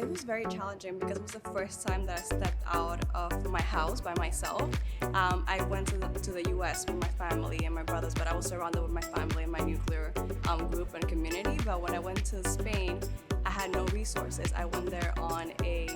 It was very challenging because it was the first time that I stepped out of my house by myself. I went to the US with my family and my brothers, but I was surrounded with my family and my nuclear group and community. But when I went to Spain, I had no resources. I went there on a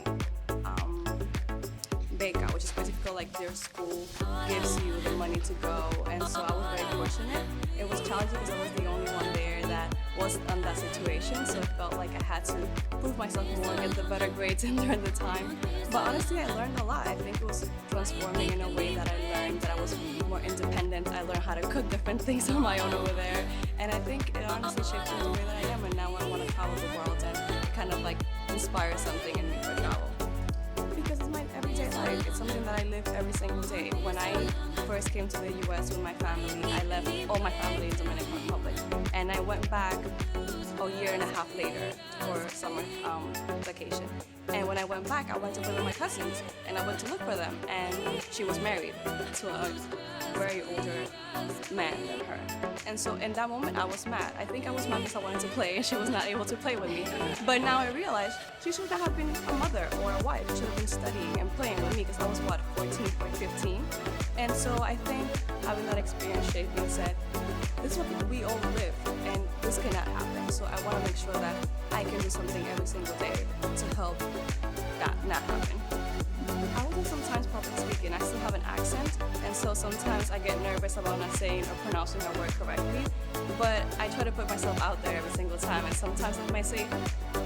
beca, which is basically like their school gives you the money to go, and so I was very fortunate. It was challenging because I was the only one there that was in that situation, so it felt like I had to prove myself more, get the better grades in during the time. But honestly, I learned a lot. I think it was transforming in a way that I learned that I was more independent. I learned how to cook different things on my own over there, and I think it honestly shaped me the way that I am, and now I want to travel the world and kind of like inspire something in me for travel. Because it's my everyday life. It's something that I live every single day. When I first came to the US with my family, I left all my family in Dominican Republic, and I went back a year and a half later for summer vacation. And when I went back, I went to visit my cousins, and I went to look for them, and she was married to a very older man than her. And so in that moment, I was mad. I think I was mad because I wanted to play, and she was not able to play with me. But now I realize she should have been a mother or a wife. She should have been studying and playing with me because I was, 14 or 15? And so I think having that experience shaped me and said, this is what we all live, and this cannot happen. So I want to make sure that I can do something every single day to help that not happen. I would sometimes public speaking. I still have an accent, and so sometimes I get nervous about not saying or pronouncing a word correctly. But I try to put myself out there every single time, and sometimes I might say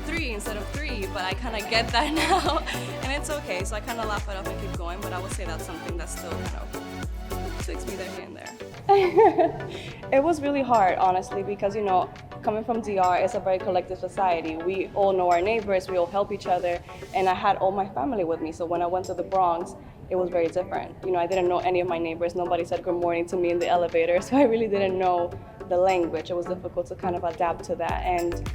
3 instead of 3, but I kind of get that now, and it's okay. So I kind of laugh it off and keep going, but I would say that's something that still kind of tweaks me there here and there. It was really hard, honestly, because coming from DR, it's a very collective society. We all know our neighbors, we all help each other, and I had all my family with me. So when I went to the Bronx, it was very different. I didn't know any of my neighbors. Nobody said good morning to me in the elevator, so I really didn't know the language. It was difficult to kind of adapt to that, and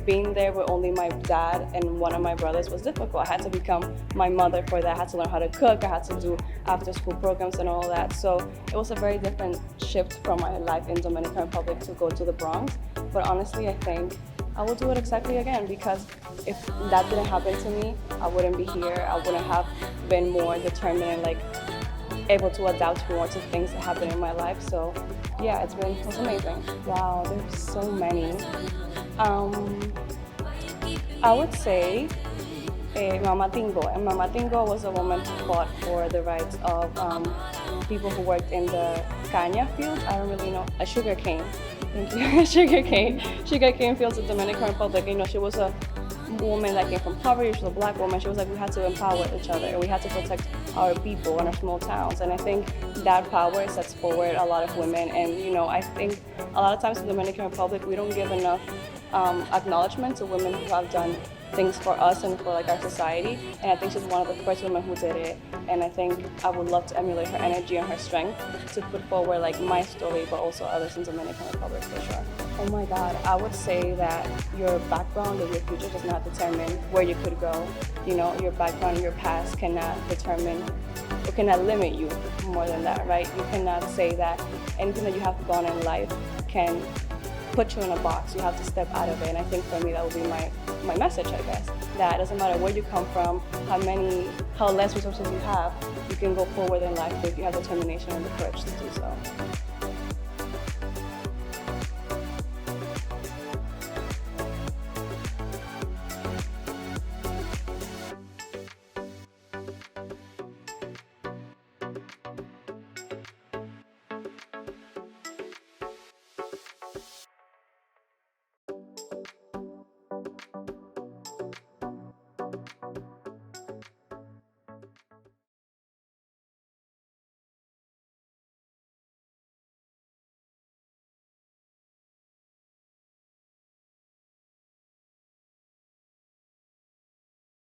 being there with only my dad and one of my brothers was difficult. I had to become my mother for that. I had to learn how to cook. I had to do after school programs and all that. So it was a very different shift from my life in Dominican Republic to go to the Bronx. But honestly, I think I will do it exactly again, because if that didn't happen to me, I wouldn't be here. I wouldn't have been more determined and able to adapt more to things that happen in my life. So yeah, it was amazing. Wow, there's so many. I would say Mama Tingo. And Mama Tingo was a woman who fought for the rights of people who worked in the caña field. I don't really know, a sugar cane. Thank you. Sugar cane fields in Dominican Republic. She was a woman that came from poverty. She was a black woman. She was like, we had to empower each other, and we had to protect our people in our small towns. And I think that power sets forward a lot of women. And I think a lot of times in the Dominican Republic, we don't give enough acknowledgement to women who have done things for us and for our society, and I think she's one of the first women who did it, and I think I would love to emulate her energy and her strength to put forward my story, but also others in Dominican Republic for sure. Oh my God, I would say that your background or your future does not determine where you could go. Your background and your past cannot determine, or cannot limit you more than that, right? You cannot say that anything that you have gone in life can put you in a box. You have to step out of it, and I think for me that would be my message, I guess. That it doesn't matter where you come from, how less resources you have, you can go forward in life if you have determination and the courage to do so.